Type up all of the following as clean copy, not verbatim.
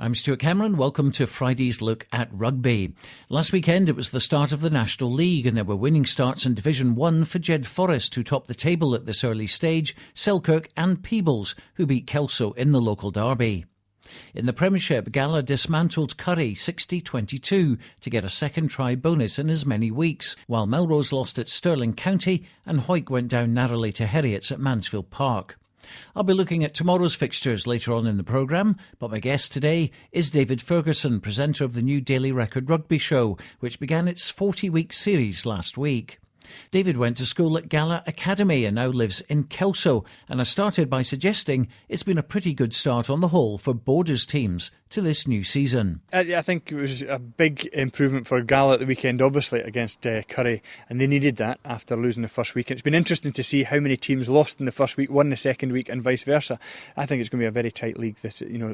I'm Stuart Cameron. Welcome to Friday's look at rugby. Last weekend it was the start of the National League and there were winning starts in Division 1 for Jed Forest, who topped the table at this early stage, Selkirk and Peebles, who beat Kelso in the local derby. In the Premiership, Gala dismantled Curry 60-22 to get a second try bonus in as many weeks, while Melrose lost at Stirling County and Hawick went down narrowly to Heriots at Mansfield Park. I'll be looking at tomorrow's fixtures later on in the programme, but my guest today is David Ferguson, presenter of the new Daily Record Rugby show, which began its 40-week series last week. David went to school at Gala Academy and now lives in Kelso, and I started by suggesting it's been a pretty good start on the whole for Borders teams to this new season. I think it was a big improvement for Gala at the weekend, obviously, against Curry, and they needed that after losing the first week. It's been interesting to see how many teams lost in the first week, won the second week, and vice versa. I think it's going to be a very tight league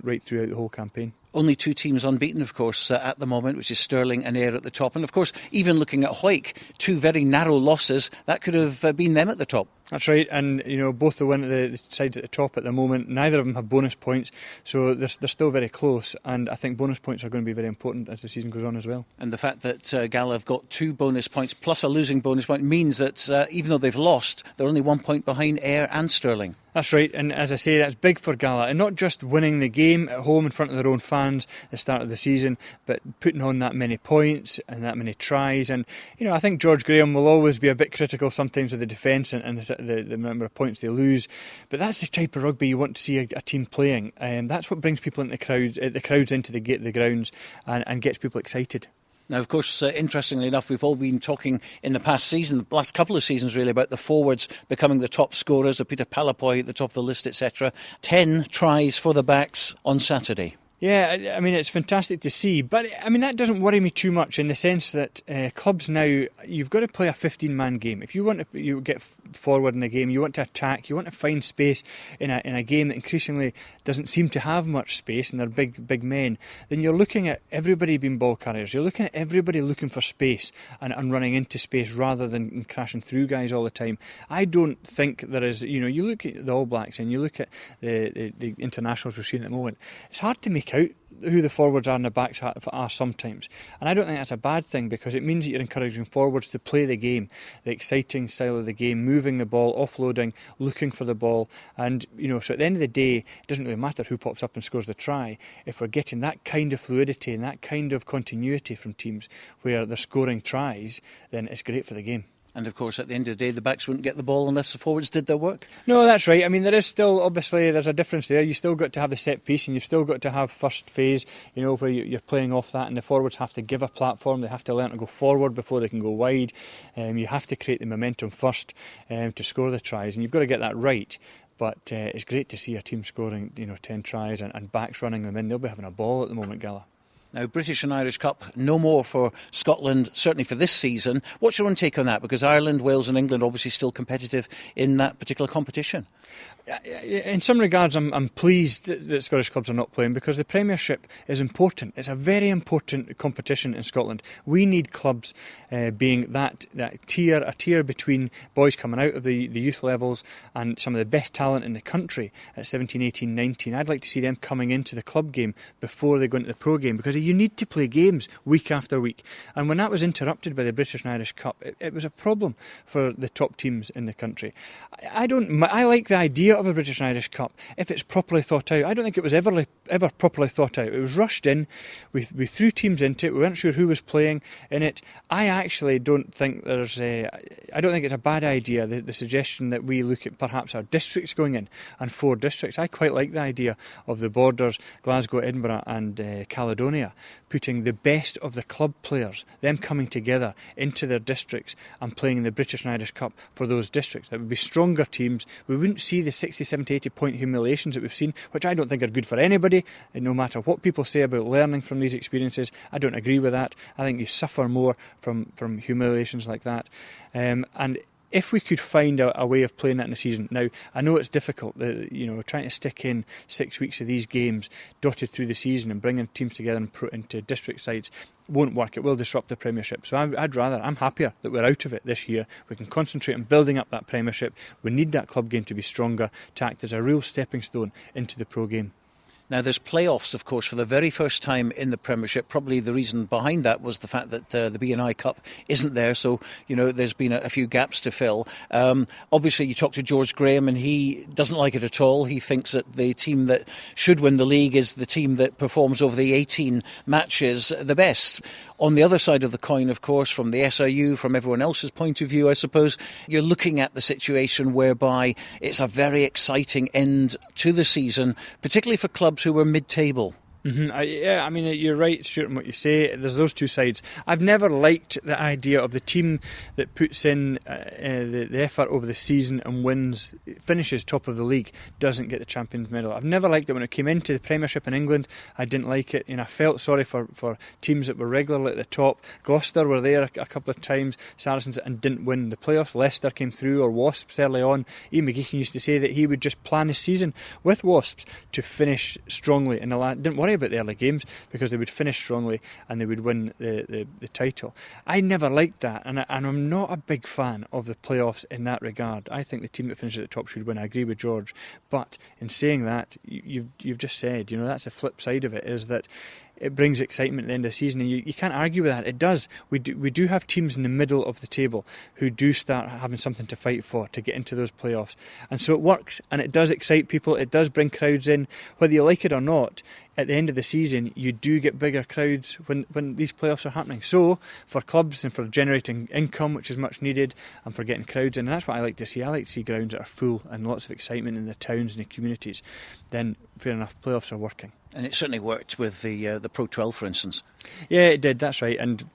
right throughout the whole campaign. Only two teams unbeaten, of course, at the moment, which is Stirling and Ayr at the top. And, of course, even looking at Hawick, two very narrow losses, that could have been them at the top. That's right, and both the sides at the top at the moment, neither of them have bonus points, so they're still very close, and I think bonus points are going to be very important as the season goes on as well. And the fact that Gala have got 2 bonus points plus a losing bonus point means that even though they've lost, they're only 1 point behind Ayr and Stirling. That's right, and as I say, that's big for Gala, and not just winning the game at home in front of their own fans at the start of the season, but putting on that many points and that many tries. And I think George Graham will always be a bit critical sometimes of the defence and the number of points they lose, but that's the type of rugby you want to see a team playing, and that's what brings people into the crowds into the grounds and gets people excited. Now, of course, interestingly enough, we've all been talking in the past season, the last couple of seasons really, about the forwards becoming the top scorers, Peter Palapoy at the top of the list, etc. 10 tries for the backs on Saturday. Yeah, I mean, it's fantastic to see, but I mean, that doesn't worry me too much in the sense that clubs now, you've got to play a 15-man game. If you want to get forward in a game, you want to attack, you want to find space in a game that increasingly doesn't seem to have much space and they're big men, then you're looking at everybody being ball carriers. You're looking at everybody looking for space and running into space rather than crashing through guys all the time. I don't think there is, you look at the All Blacks and you look at the internationals we're seeing at the moment, it's hard to make out who the forwards are and the backs are sometimes, and I don't think that's a bad thing because it means that you're encouraging forwards to play the game, the exciting style of the game, moving the ball, offloading, looking for the ball, and so at the end of the day it doesn't really matter who pops up and scores the try. If we're getting that kind of fluidity and that kind of continuity from teams where they're scoring tries, then it's great for the game. And of course, at the end of the day, the backs wouldn't get the ball unless the forwards did their work. No, that's right. I mean, there is still, obviously, there's a difference there. You've still got to have the set piece and you've still got to have first phase, where you're playing off that, and the forwards have to give a platform. They have to learn to go forward before they can go wide. You have to create the momentum first to score the tries, and you've got to get that right. But it's great to see a team scoring, 10 tries and backs running them in. They'll be having a ball at the moment, Gala. Now, British and Irish Cup, no more for Scotland, certainly for this season. What's your own take on that? Because Ireland, Wales and England are obviously still competitive in that particular competition. In some regards, I'm pleased that Scottish clubs are not playing because the Premiership is important. It's a very important competition in Scotland. We need clubs being that tier, a tier between boys coming out of the youth levels and some of the best talent in the country at 17, 18, 19. I'd like to see them coming into the club game before they go into the pro game, because you need to play games week after week. And when that was interrupted by the British and Irish Cup, it was a problem for the top teams in the country. I like the idea of a British and Irish Cup if it's properly thought out. I don't think it was ever properly thought out. It was rushed in. We threw teams into it. We weren't sure who was playing in it. I actually don't think I don't think it's a bad idea, the suggestion that we look at perhaps our districts going in and 4 districts. I quite like the idea of the Borders, Glasgow, Edinburgh and Caledonia, putting the best of the club players, them coming together into their districts and playing in the British and Irish Cup for those districts. That would be stronger teams. We wouldn't see the 60, 70, 80 point humiliations that we've seen, which I don't think are good for anybody, and no matter what people say about learning from these experiences, I don't agree with that. I think you suffer more from humiliations like that. And if we could find a way of playing that in the season. Now, I know it's difficult, trying to stick in 6 weeks of these games dotted through the season and bringing teams together and into district sides won't work. It will disrupt the Premiership. So I'm happier that we're out of it this year. We can concentrate on building up that Premiership. We need that club game to be stronger, to act as a real stepping stone into the pro game. Now, there's playoffs, of course, for the very first time in the Premiership. Probably the reason behind that was the fact that the B&I Cup isn't there, so, there's been a few gaps to fill. Obviously, you talk to George Graham, and he doesn't like it at all. He thinks that the team that should win the league is the team that performs over the 18 matches the best. On the other side of the coin, of course, from the SIU, from everyone else's point of view, I suppose, you're looking at the situation whereby it's a very exciting end to the season, particularly for clubs who were mid-table. You're right, Stuart, in what you say. There's those two sides. I've never liked the idea of the team that puts in the effort over the season and finishes top of the league, doesn't get the Champions Medal. I've never liked it when it came into the Premiership in England. I didn't like it, I felt sorry for teams that were regularly at the top. Gloucester were there a couple of times, Saracens, and didn't win the playoffs. Leicester came through, or Wasps early on. Ian McGeechan used to say that he would just plan his season with Wasps to finish strongly in the last. Didn't worry about the early games because they would finish strongly and they would win the title. I never liked that, and I'm not a big fan of the playoffs in that regard. I think the team that finishes at the top should win. I agree with George, but in saying that, you've just said, that's the flip side of it, is that it brings excitement at the end of the season, and you can't argue with that. It does. We do have teams in the middle of the table who do start having something to fight for to get into those playoffs, and so it works, and it does excite people. It does bring crowds in, whether you like it or not. At the end of the season, you do get bigger crowds when these playoffs are happening. So, for clubs and for generating income, which is much needed, and for getting crowds in, and that's what I like to see. I like to see grounds that are full and lots of excitement in the towns and the communities. Then, fair enough, playoffs are working. And it certainly worked with the Pro 12, for instance. Yeah, it did, that's right. And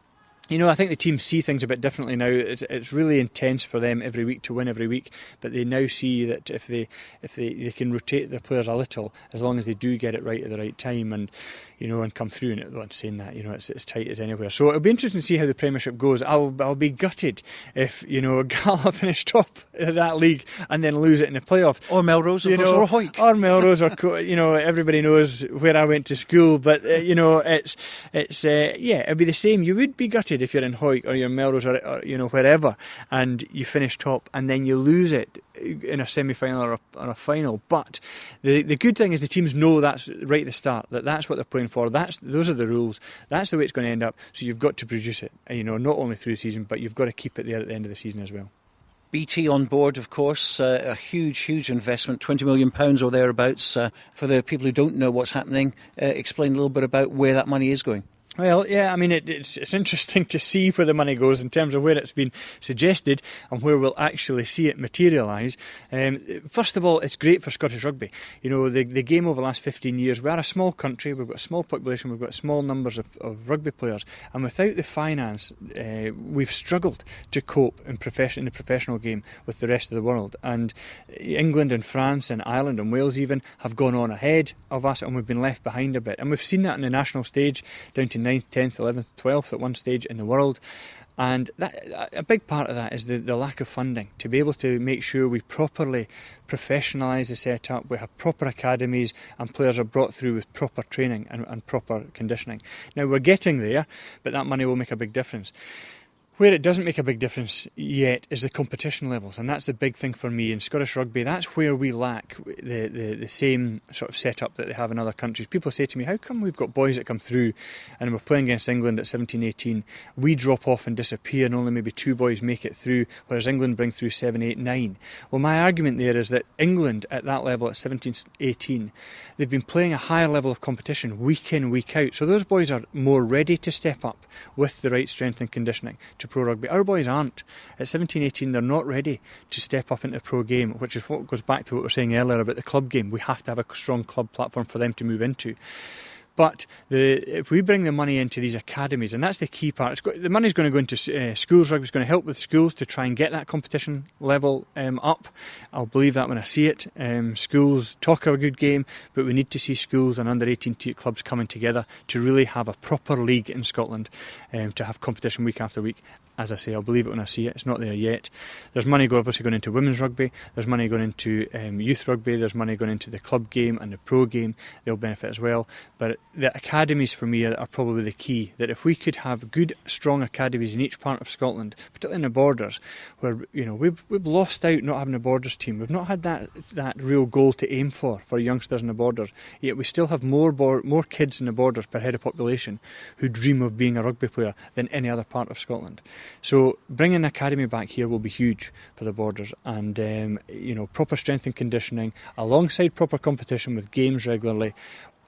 I think the teams see things a bit differently now. It's really intense for them every week to win every week, but they now see that if they can rotate their players a little, as long as they do get it right at the right time, and come through. And I'm saying that it's tight as anywhere. So it'll be interesting to see how the Premiership goes. I'll be gutted if Gala finish top of that league and then lose it in the playoffs, or Melrose, of course, or Hawick, or Melrose, or everybody knows where I went to school. But it's it'll be the same. You would be gutted if you're in Hawick or you're in Melrose or wherever, and you finish top and then you lose it in a semi-final or a final. But the good thing is the teams know that's right at the start, that's what they're playing for. Those are the rules. That's the way it's going to end up. So you've got to produce it, not only through the season, but you've got to keep it there at the end of the season as well. BT on board, of course, a huge investment, £20 million or thereabouts. For the people who don't know what's happening, explain a little bit about where that money is going. Well, yeah, it's interesting to see where the money goes in terms of where it's been suggested and where we'll actually see it materialise. First of all, it's great for Scottish rugby. The game over the last 15 years, we are a small country, we've got a small population, we've got small numbers of rugby players, and without the finance, we've struggled to cope in the professional game with the rest of the world. And England and France and Ireland and Wales even have gone on ahead of us, and we've been left behind a bit. And we've seen that on the national stage, down to 9th, 10th, 11th, 12th at one stage in the world. And a big part of that is the lack of funding, to be able to make sure we properly professionalise the setup, we have proper academies and players are brought through with proper training and proper conditioning. Now we're getting there, but that money will make a big difference. Where it doesn't make a big difference yet is the competition levels, and that's the big thing for me in Scottish rugby. That's where we lack the same sort of setup that they have in other countries. People say to me, how come we've got boys that come through and we're playing against England at 17, 18, we drop off and disappear and only maybe 2 boys make it through, whereas England bring through 7, 8, 9. Well, my argument there is that England at that level at 17, 18, they've been playing a higher level of competition week in, week out. So those boys are more ready to step up with the right strength and conditioning to pro rugby. Our boys aren't. At 17, 18, they're not ready to step up into the pro game, which is what goes back to what we were saying earlier about the club game. We have to have a strong club platform for them to move into. But if we bring the money into these academies, and that's the key part, the money's going to go into schools. Rugby's going to help with schools to try and get that competition level up. I'll believe that when I see it. Schools talk of a good game, but we need to see schools and under 18 clubs coming together to really have a proper league in Scotland, to have competition week after week. As I say, I'll believe it when I see it. It's not there yet. There's money obviously going into women's rugby. There's money going into youth rugby. There's money going into the club game and the pro game. They'll benefit as well. But the academies for me are probably the key. That if we could have good, strong academies in each part of Scotland, particularly in the borders, where we've lost out not having a borders team. We've not had that real goal to aim for youngsters in the borders. Yet we still have more kids in the borders per head of population who dream of being a rugby player than any other part of Scotland. So bringing an academy back here will be huge for the borders, and proper strength and conditioning alongside proper competition with games regularly,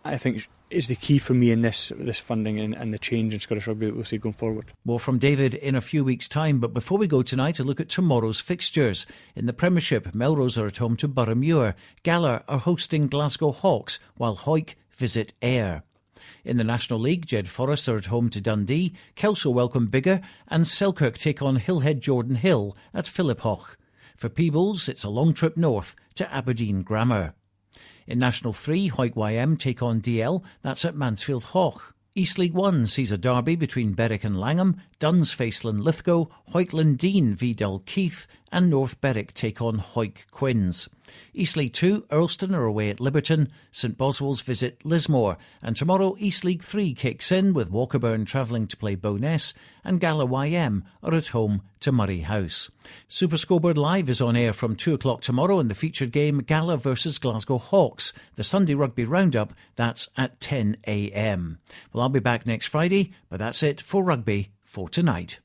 I think is the key for me in this funding and the change in Scottish Rugby that we'll see going forward. More from David in a few weeks' time, but before we go tonight, a look at tomorrow's fixtures. In the Premiership, Melrose are at home to Boroughmuir. Gala are hosting Glasgow Hawks, while Hawick visit Ayr. In the National League, Jed Forest are at home to Dundee, Kelso welcome Biggar, and Selkirk take on Hillhead Jordan Hill at Philiphaugh. For Peebles, it's a long trip north to Aberdeen Grammar. In National 3, Hawick YM take on DL, that's at Mansfield Haugh. East League 1 sees a derby between Berwick and Langham, Duns face Linlithgow, Hawick Lindeen v Dalkeith, and North Berwick take on Hawick Quins. East League 2, Earlston are away at Liberton, St Boswell's visit Lismore, and tomorrow East League 3 kicks in with Walkerburn travelling to play Bowness, and Gala YM are at home to Murray House. Super Scoreboard Live is on air from 2 o'clock tomorrow in the featured game Gala versus Glasgow Hawks. The Sunday Rugby Roundup, that's at 10 a.m. Well, I'll be back next Friday, but that's it for Rugby for tonight.